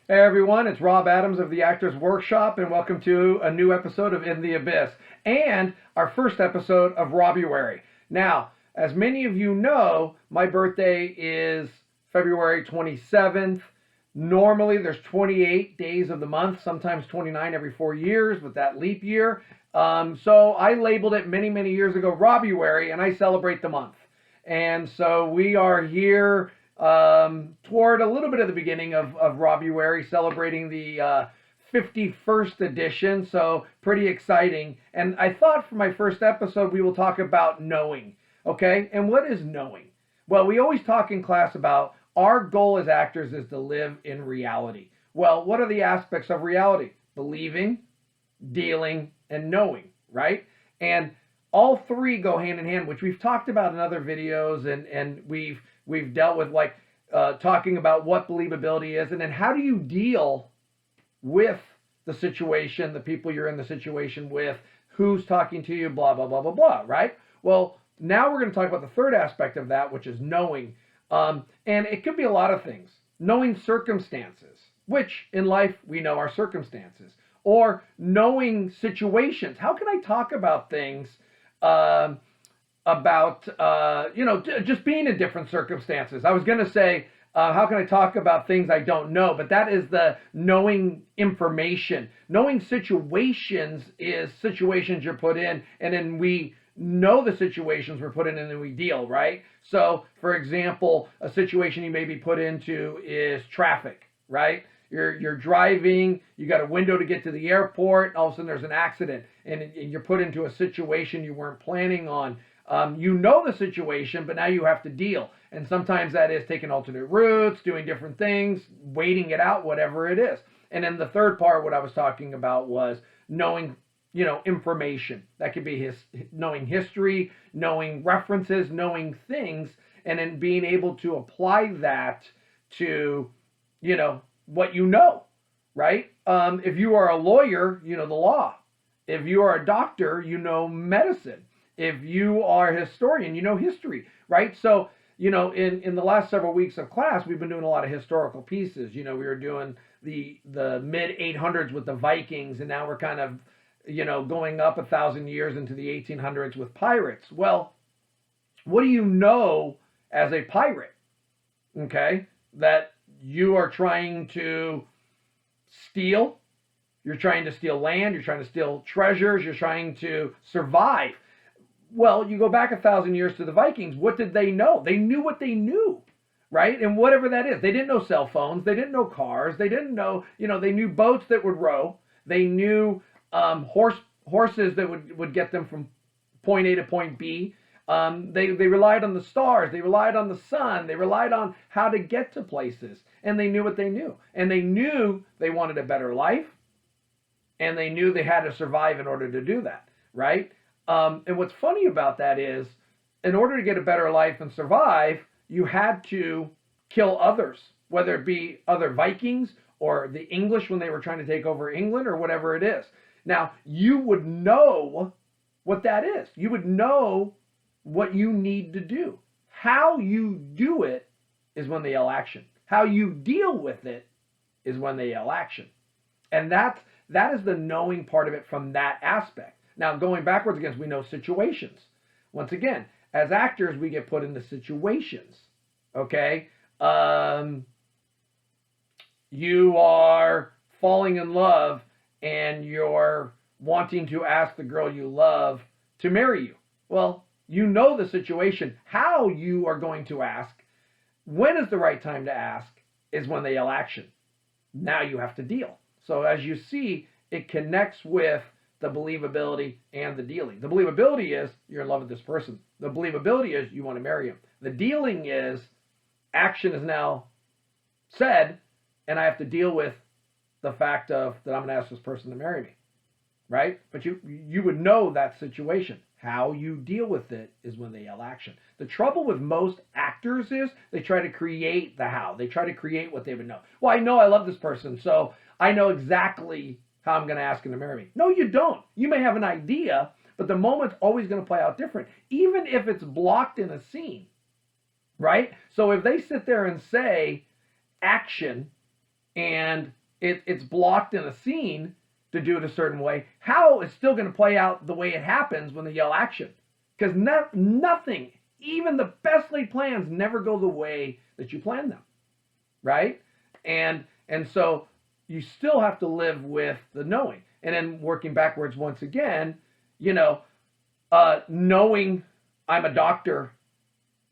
Hey everyone, it's Rob Adams of the Actors Workshop, and welcome to a new episode of In the Abyss and our first episode of Robuary. Now, as many of you know, my birthday is February 27th. Normally, there's 28 days of the month, sometimes 29 every 4 years with that leap year. So I labeled it many years ago Robuary, and I celebrate the month. And so we are here toward a little bit of the beginning of Robuary, celebrating the 51st edition. So pretty exciting. And I thought for my first episode, we will talk about knowing. Okay. And what is knowing? Well, we always talk in class about our goal as actors is to live in reality. Well, what are the aspects of reality? Believing, dealing, and knowing, right? And all three go hand in hand, which we've talked about in other videos, and we've dealt with, like talking about what believability is, and then how do you deal with the situation, the people you're in the situation with, who's talking to you, blah blah blah blah blah, right? Well, now we're going to talk about the third aspect of that, which is knowing, and it could be a lot of things. Knowing circumstances, which in life we know our circumstances, or knowing situations. How can I talk about things? Just being in different circumstances. I was going to say, how can I talk about things I don't know? But that is the knowing information. Knowing situations is situations you're put in, and then we know the situations we're put in, and then we deal, right? So, for example, a situation you may be put into is traffic, right? You're driving, you got a window to get to the airport, all of a sudden there's an accident, and you're put into a situation you weren't planning on. You know the situation, but now you have to deal. And sometimes that is taking alternate routes, doing different things, waiting it out, whatever it is. And then the third part, what I was talking about was knowing, information. That could be knowing history, knowing references, knowing things, and then being able to apply that to, what you know, right? If you are a lawyer, you know the law. If you are a doctor, you know medicine. If you are a historian, you know history, right? So, in the last several weeks of class, we've been doing a lot of historical pieces. We were doing the mid 800s with the Vikings, and now we're kind of, going up 1,000 years into the 1800s with pirates. Well, what do you know as a pirate? Okay, that you are trying to steal. You're trying to steal land. You're trying to steal treasures. You're trying to survive. Well, you go back 1,000 years to the Vikings. What did they know? They knew what they knew, right? And whatever that is. They didn't know cell phones. They didn't know cars. They didn't know, they knew boats that would row. They knew horses that would get them from point A to point B. They relied on the stars. They relied on the sun. They relied on how to get to places. And they knew what they knew. And they knew they wanted a better life. And they knew they had to survive in order to do that, right? And what's funny about that is, in order to get a better life and survive, you had to kill others, whether it be other Vikings or the English when they were trying to take over England or whatever it is. Now, you would know what that is. You would know what you need to do. How you do it is when they yell action. How you deal with it is when they yell action. And that is the knowing part of it from that aspect. Now, going backwards again, we know situations. Once again, as actors, we get put into situations. Okay? You are falling in love and you're wanting to ask the girl you love to marry you. Well, you know the situation. How you are going to ask, when is the right time to ask, is when they yell action. Now you have to deal. So as you see, it connects with the believability and the dealing. The believability is you're in love with this person. The believability is you want to marry him. The dealing is action is now said, and I have to deal with the fact of that I'm going to ask this person to marry me, right? But you would know that situation. How you deal with it is when they yell action. The trouble with most actors is they try to create the how. They try to create what they would know. Well, I know I love this person, so I know exactly how I'm going to ask him to marry me. No, you don't. You may have an idea, but the moment's always going to play out different, even if it's blocked in a scene, right? So if they sit there and say action, and it's blocked in a scene to do it a certain way, how is still going to play out the way it happens when they yell action. Because nothing, even the best laid plans, never go the way that you plan them, right? And so you still have to live with the knowing. And then working backwards once again, knowing I'm a doctor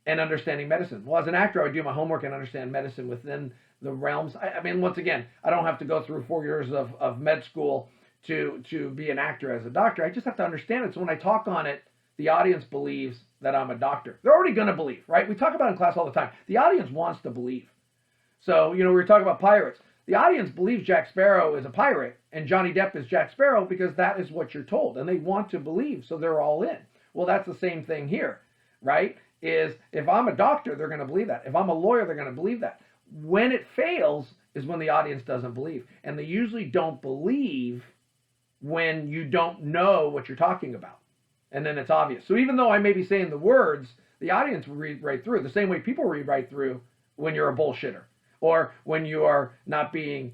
and understanding medicine. Well, as an actor, I would do my homework and understand medicine within the realms. I mean, once again, I don't have to go through 4 years of med school to be an actor as a doctor. I just have to understand it. So when I talk on it, the audience believes that I'm a doctor. They're already going to believe, right? We talk about it in class all the time. The audience wants to believe. So, we were talking about pirates. The audience believes Jack Sparrow is a pirate and Johnny Depp is Jack Sparrow because that is what you're told. And they want to believe, so they're all in. Well, that's the same thing here, right? Is if I'm a doctor, they're going to believe that. If I'm a lawyer, they're going to believe that. When it fails is when the audience doesn't believe. And they usually don't believe when you don't know what you're talking about. And then it's obvious. So even though I may be saying the words, the audience will read right through. The same way people read right through when you're a bullshitter or when you are not being,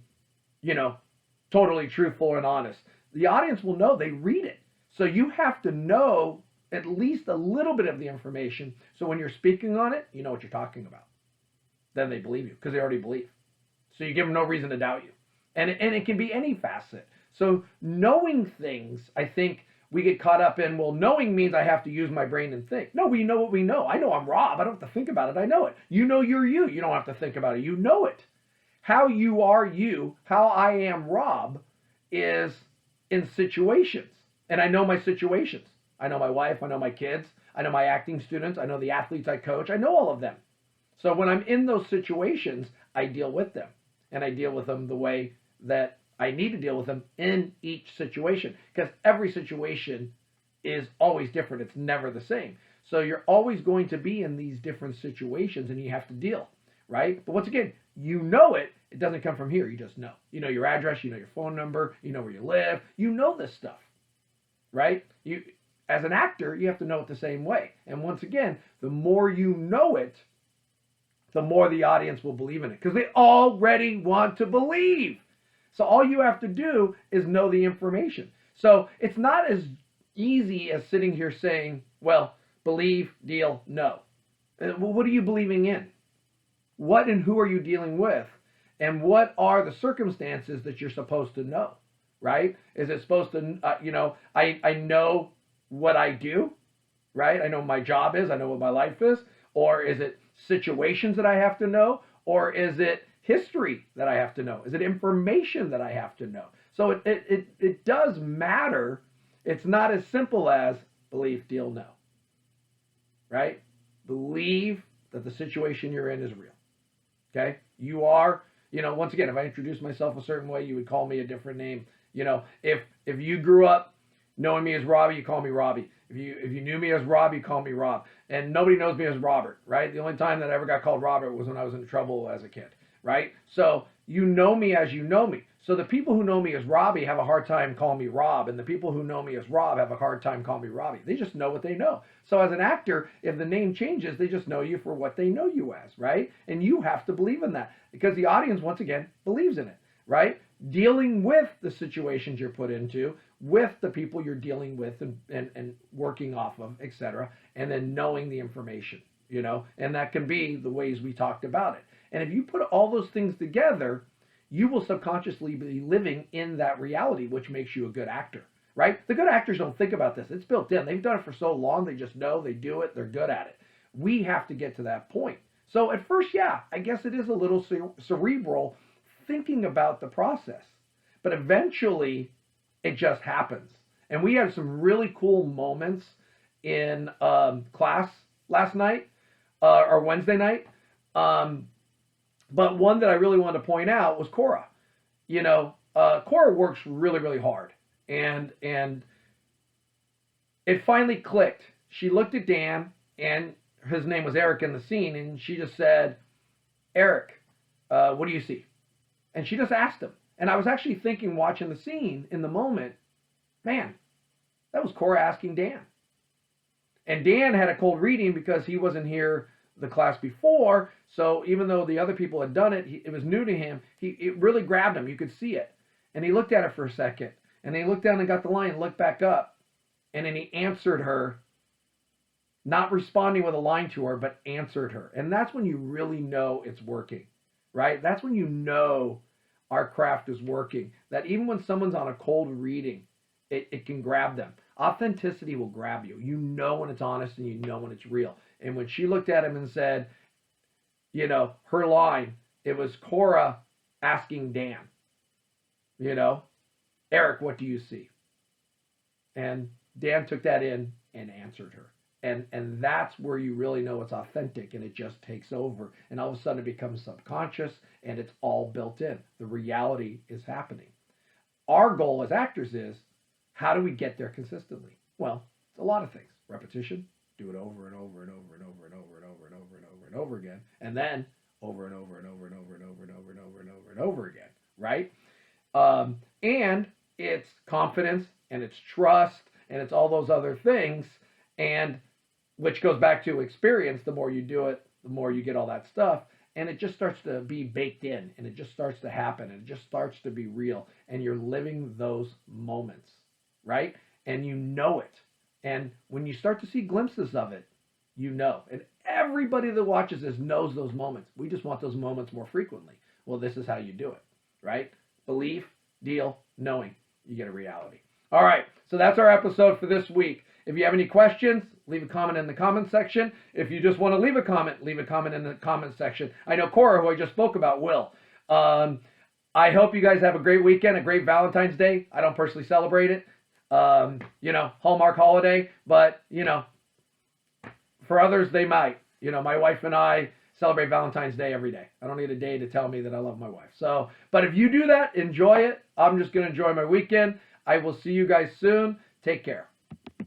totally truthful and honest. The audience will know. They read it. So you have to know at least a little bit of the information. So when you're speaking on it, you know what you're talking about. Then they believe you because they already believe. So you give them no reason to doubt you. And it can be any facet. So knowing things, I think we get caught up in, well, knowing means I have to use my brain and think. No, we know what we know. I know I'm Rob. I don't have to think about it. I know it. You know you're you. You don't have to think about it. You know it. How you are you, how I am Rob, is in situations. And I know my situations. I know my wife. I know my kids. I know my acting students. I know the athletes I coach. I know all of them. So when I'm in those situations, I deal with them. And I deal with them the way that I need to deal with them in each situation. Because every situation is always different. It's never the same. So you're always going to be in these different situations and you have to deal, right? But once again, you know it. It doesn't come from here. You just know. You know your address. You know your phone number. You know where you live. You know this stuff, right? As an actor, you have to know it the same way. And once again, the more you know it, the more the audience will believe in it because they already want to believe. So all you have to do is know the information. So it's not as easy as sitting here saying, well, believe, deal, no. Well, what are you believing in? What and who are you dealing with? And what are the circumstances that you're supposed to know, right? Is it supposed to, I know what I do, right? I know what my job is. I know what my life is. Or is it situations that I have to know? Or is it history that I have to know? Is it information that I have to know? So it does matter. It's not as simple as believe, deal, no. Right? Believe that the situation you're in is real. Okay? You are, once again, if I introduce myself a certain way, you would call me a different name. If you grew up knowing me as Robbie, you call me Robbie. If you knew me as Rob, you call me Rob. And nobody knows me as Robert, right? The only time that I ever got called Robert was when I was in trouble as a kid, right? So you know me as you know me. So the people who know me as Robbie have a hard time calling me Rob, and the people who know me as Rob have a hard time calling me Robbie. They just know what they know. So as an actor, if the name changes, they just know you for what they know you as, right? And you have to believe in that because the audience, once again, believes in it, right? Dealing with the situations you're put into, with the people you're dealing with and working off of, etc., and then knowing the information, and that can be the ways we talked about it. And if you put all those things together, you will subconsciously be living in that reality, which makes you a good actor, right? The good actors don't think about this. It's built in. They've done it for so long. They just know, they do it. They're good at it. We have to get to that point. So at first, yeah, I guess it is a little cerebral thinking about the process, but eventually it just happens. And we had some really cool moments in class last night or Wednesday night. But one that I really wanted to point out was Cora. Cora works really, really hard. And it finally clicked. She looked at Dan, and his name was Eric in the scene, and she just said, Eric, what do you see? And she just asked him. And I was actually thinking, watching the scene in the moment, man, that was Cora asking Dan. And Dan had a cold reading because he wasn't here the class before. So even though the other people had done it, it was new to him. It really grabbed him. You could see it. And he looked at it for a second. And he looked down and got the line and looked back up. And then he answered her, not responding with a line to her, but answered her. And that's when you really know it's working, right? That's when you know our craft is working. That even when someone's on a cold reading, it can grab them. Authenticity will grab you. You know when it's honest and you know when it's real. And when she looked at him and said, you know, her line, it was Cora asking Dan, you know, Eric, what do you see? And Dan took that in and answered her. And that's where you really know it's authentic, and it just takes over. And all of a sudden it becomes subconscious and it's all built in. The reality is happening. Our goal as actors is, how do we get there consistently? Well, it's a lot of things. Repetition, do it over and over and over and over and over and over and over and over and over again. And then over and over and over and over and over and over and over and over and over again, right? And it's confidence and it's trust and it's all those other things, and which goes back to experience. The more you do it, the more you get all that stuff, and it just starts to be baked in, and it just starts to happen, and it just starts to be real, and you're living those moments, right? And you know it. And when you start to see glimpses of it, you know. And everybody that watches this knows those moments. We just want those moments more frequently. Well, this is how you do it, right? Belief, deal, knowing. You get a reality. All right, so that's our episode for this week. If you have any questions, leave a comment in the comment section. If you just want to leave a comment in the comment section. I know Cora, who I just spoke about, will. I hope you guys have a great weekend, a great Valentine's Day. I don't personally celebrate it. You know, Hallmark holiday, but, you know, for others, they might. You know, my wife and I celebrate Valentine's Day every day. I don't need a day to tell me that I love my wife. So, but if you do that, enjoy it. I'm just going to enjoy my weekend. I will see you guys soon. Take care.